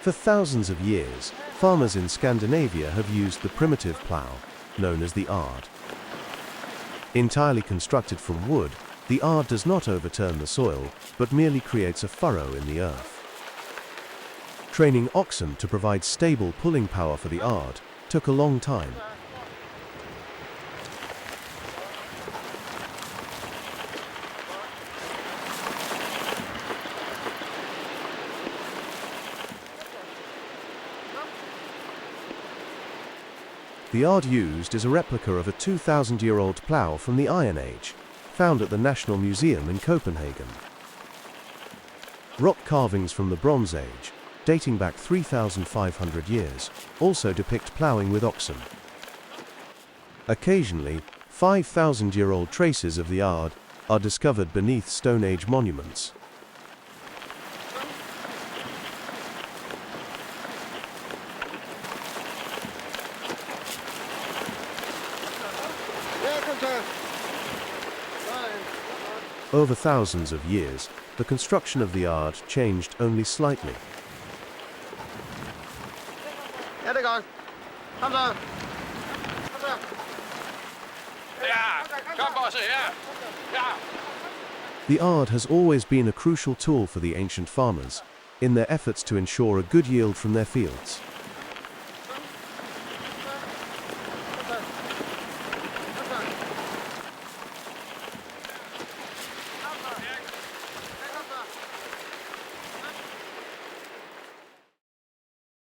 For thousands of years, farmers in Scandinavia have used the primitive plough, known as the ard. Entirely constructed from wood, the ard does not overturn the soil, but merely creates a furrow in the earth. Training oxen to provide stable pulling power for the ard took a long time. The ard used is a replica of a 2,000-year-old plough from the Iron Age, found at the National Museum in Copenhagen. Rock carvings from the Bronze Age, dating back 3,500 years, also depict ploughing with oxen. Occasionally, 5,000-year-old traces of the ard are discovered beneath Stone Age monuments. Over thousands of years, the construction of the ard changed only slightly. Ja, det er godt. Kom så. Kom så. Ja, kom bosse, ja. Ja. The ard has always been a crucial tool for the ancient farmers in their efforts to ensure a good yield from their fields.